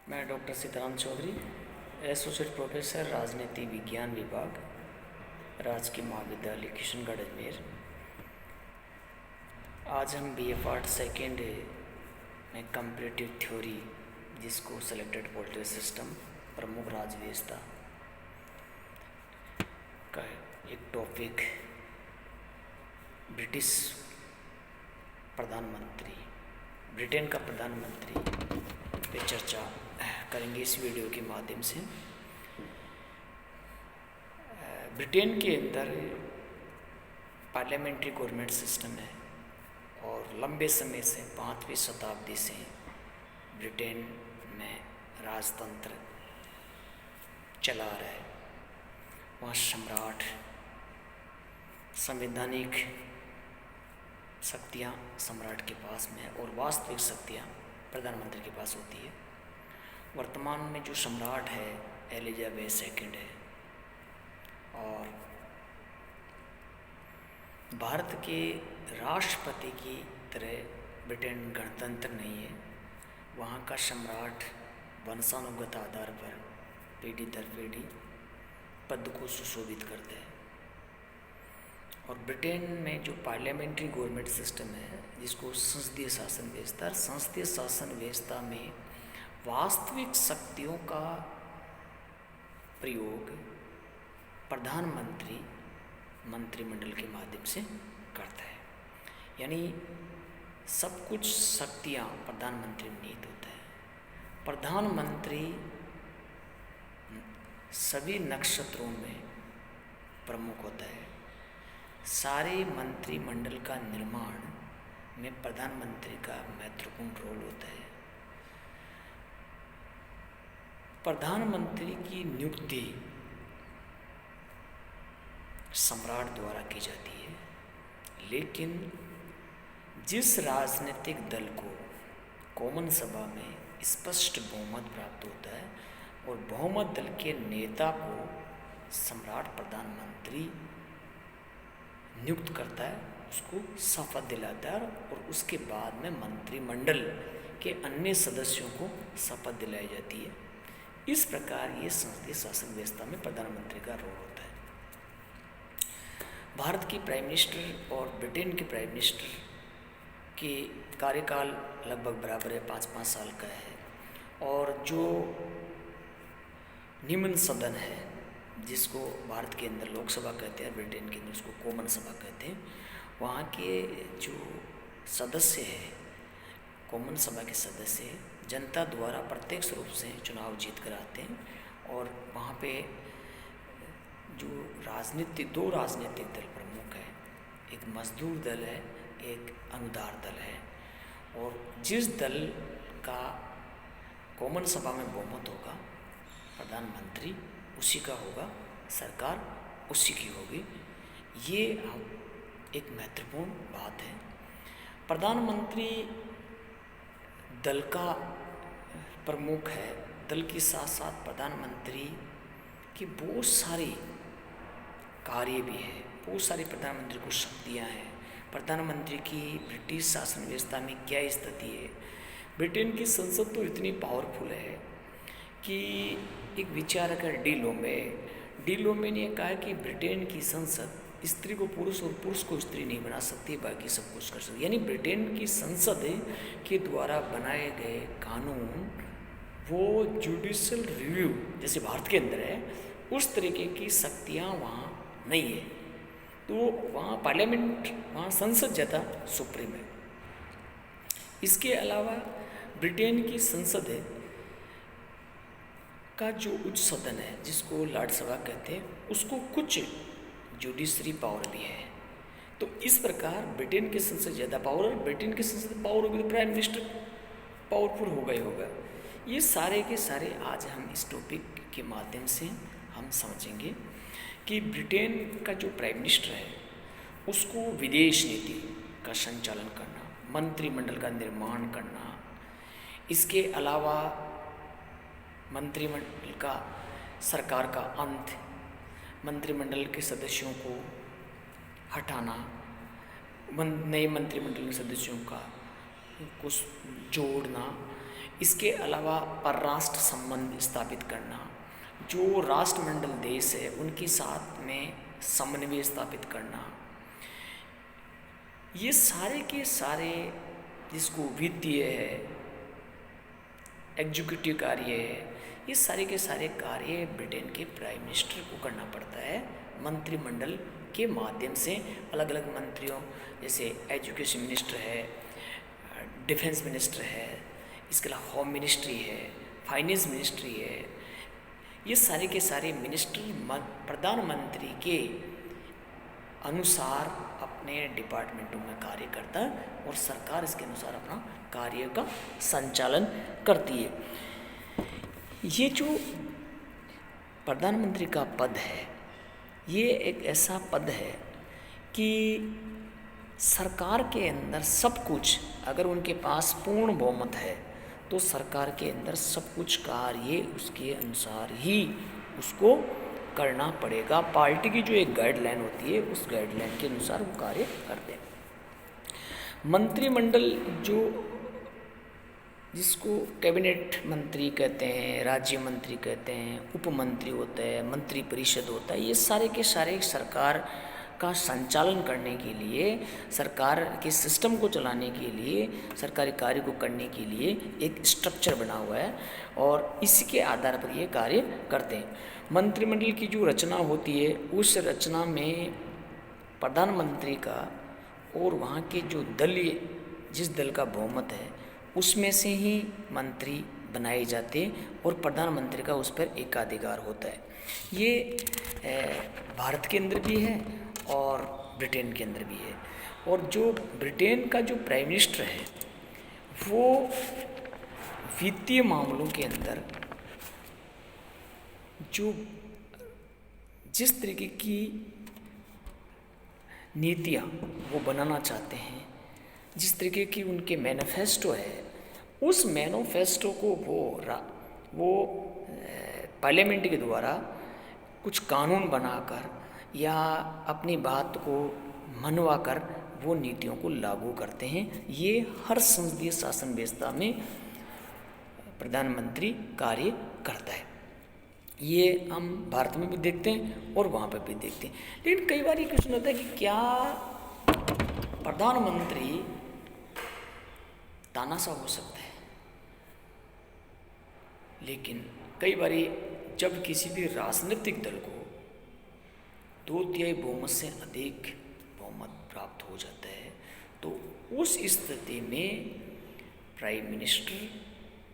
मैं doctor Sitaram Chaudhary, associate professor राजनीति विज्ञान विभाग, राजकीय महाविद्यालय किशनगढ़ अजमेर। आज हम बी ए पार्ट सेकेंड में कंपैरेटिव थ्योरी, जिसको सेलेक्टेड पॉलिटिकल सिस्टम, प्रमुख राजव्यवस्था का एक टॉपिक ब्रिटिश प्रधानमंत्री, ब्रिटेन का प्रधानमंत्री पे चर्चा करेंगे इस वीडियो के माध्यम से। ब्रिटेन के अंदर पार्लियामेंट्री गवर्नमेंट सिस्टम है और लंबे समय से 5वीं शताब्दी से ब्रिटेन में राजतंत्र चला रहा है। वहाँ सम्राट, संवैधानिक शक्तियाँ सम्राट के पास में और वास्तविक शक्तियाँ प्रधानमंत्री के पास होती है। वर्तमान में जो सम्राट है एलिजाबेथ सेकंड है और भारत के राष्ट्रपति की तरह ब्रिटेन गणतंत्र नहीं है। वहाँ का सम्राट वंशानुगत आधार पर पीढ़ी दर पीढ़ी पद को सुशोभित करते हैं। और ब्रिटेन में जो पार्लियामेंट्री गवर्नमेंट सिस्टम है, जिसको संसदीय शासन व्यवस्था, संसदीय शासन व्यवस्था में वास्तविक शक्तियों का प्रयोग प्रधानमंत्री मंत्रिमंडल के माध्यम से करता है। यानी सब कुछ शक्तियाँ प्रधानमंत्री में निहित होता है। प्रधानमंत्री सभी नक्षत्रों में प्रमुख होता है। सारे मंत्रिमंडल का निर्माण में प्रधानमंत्री का महत्वपूर्ण रोल होता है। प्रधानमंत्री की नियुक्ति सम्राट द्वारा की जाती है, लेकिन जिस राजनीतिक दल को कॉमन सभा में स्पष्ट बहुमत प्राप्त होता है और बहुमत दल के नेता को सम्राट प्रधानमंत्री नियुक्त करता है, उसको शपथ दिलाता है और उसके बाद में मंत्रिमंडल के अन्य सदस्यों को शपथ दिलाई जाती है। इस प्रकार ये संसदीय शासन व्यवस्था में प्रधानमंत्री का रोल होता है। भारत की प्राइम मिनिस्टर और ब्रिटेन के प्राइम मिनिस्टर के कार्यकाल लगभग बराबर है, 5-5 साल का है। और जो निम्न सदन है, जिसको भारत के अंदर लोकसभा कहते हैं, ब्रिटेन के अंदर उसको कॉमन सभा कहते हैं, वहाँ के जो सदस्य हैं, कॉमन सभा के सदस्य जनता द्वारा प्रत्यक्ष रूप से चुनाव जीत कर आते हैं। और वहाँ पे जो दो राजनीतिक दल प्रमुख है, एक मजदूर दल है, एक अनुदार दल है। और जिस दल का कॉमन सभा में बहुमत होगा, प्रधानमंत्री उसी का होगा, सरकार उसी की होगी। ये एक महत्वपूर्ण बात है। प्रधानमंत्री दल का प्रमुख है। दल के साथ साथ प्रधानमंत्री की बहुत सारी कार्य भी है, बहुत सारी प्रधानमंत्री को शक्तियाँ हैं। प्रधानमंत्री की ब्रिटिश शासन व्यवस्था में क्या स्थिति है? ब्रिटेन की संसद तो इतनी पावरफुल है कि एक विचारक है डी लोमे ने कहा कि ब्रिटेन की संसद स्त्री को पुरुष और पुरुष को स्त्री नहीं बना सकती, बाकी सब कुछ कर सकती। यानी ब्रिटेन की संसद के द्वारा बनाए गए कानून वो जुडिशियल रिव्यू जैसे भारत के अंदर है, उस तरीके की शक्तियाँ वहाँ नहीं है। तो वहाँ पार्लियामेंट, वहाँ संसद ज़्यादा सुप्रीम है। इसके अलावा ब्रिटेन की संसद का जो उच्च सदन है, जिसको लॉर्ड सभा कहते हैं, उसको कुछ जुडिशरी पावर भी है। तो इस प्रकार ब्रिटेन की संसद ज़्यादा पावर, और ब्रिटेन की संसद पावर होगी तो प्राइम मिनिस्टर पावरफुल होगा ही होगा। ये सारे के सारे आज हम इस टॉपिक के माध्यम से हम समझेंगे कि ब्रिटेन का जो प्राइम मिनिस्टर है, उसको विदेश नीति का संचालन करना, मंत्रिमंडल का निर्माण करना, इसके अलावा मंत्रिमंडल का सरकार का अंत, मंत्रिमंडल के सदस्यों को हटाना, नए मंत्रिमंडल के सदस्यों का कुछ जोड़ना, इसके अलावा परराष्ट्र संबंध स्थापित करना, जो राष्ट्रमंडल देश है उनके साथ में समन्वय स्थापित करना, ये सारे के सारे जिसको वित्तीय है, एग्जीक्यूटिव कार्य है, ये सारे के सारे कार्य ब्रिटेन के प्राइम मिनिस्टर को करना पड़ता है मंत्रिमंडल के माध्यम से। अलग अलग मंत्रियों जैसे एजुकेशन मिनिस्टर है, डिफेंस मिनिस्टर है, इसके अलावा होम मिनिस्ट्री है, फाइनेंस मिनिस्ट्री है, ये सारे के सारे मिनिस्टर प्रधानमंत्री के अनुसार अपने डिपार्टमेंटों में कार्य करता है और सरकार इसके अनुसार अपना कार्य का संचालन करती है। ये जो प्रधानमंत्री का पद है, ये एक ऐसा पद है कि सरकार के अंदर सब कुछ, अगर उनके पास पूर्ण बहुमत है तो सरकार के अंदर सब कुछ कार्य उसके अनुसार ही उसको करना पड़ेगा। पार्टी की जो एक गाइडलाइन होती है उस गाइडलाइन के अनुसार वो कार्य करते हैं। मंत्रिमंडल जो जिसको कैबिनेट मंत्री कहते हैं, राज्य मंत्री कहते हैं, उप मंत्री होता है, मंत्री परिषद होता है, ये सारे के सारे सरकार का संचालन करने के लिए, सरकार के सिस्टम को चलाने के लिए, सरकारी कार्य को करने के लिए एक स्ट्रक्चर बना हुआ है और इसके आधार पर ये कार्य करते हैं। मंत्रिमंडल की जो रचना होती है उस रचना में प्रधानमंत्री का और वहाँ के जो दलीय जिस दल का बहुमत है उसमें से ही मंत्री बनाए जाते हैं और प्रधानमंत्री का उस पर एकाधिकार होता है। ये भारत के अंदर भी है और ब्रिटेन के अंदर भी है। और जो ब्रिटेन का जो प्राइम मिनिस्टर है वो वित्तीय मामलों के अंदर जो जिस तरीके की नीतियाँ वो बनाना चाहते हैं, जिस तरीके की उनके मैनिफेस्टो है, उस मैनिफेस्टो को वो पार्लियामेंट के द्वारा कुछ कानून बनाकर या अपनी बात को मनवा कर वो नीतियों को लागू करते हैं। ये हर संसदीय शासन व्यवस्था में प्रधानमंत्री कार्य करता है। ये हम भारत में भी देखते हैं और वहाँ पर भी देखते हैं। लेकिन कई बार ये क्वेश्चन होता है कि क्या प्रधानमंत्री तानाशाह हो सकता है? लेकिन कई बार जब किसी भी राजनीतिक दल को 2/3 बहुमत से अधिक बहुमत प्राप्त हो जाता है तो उस स्थिति में प्राइम मिनिस्टर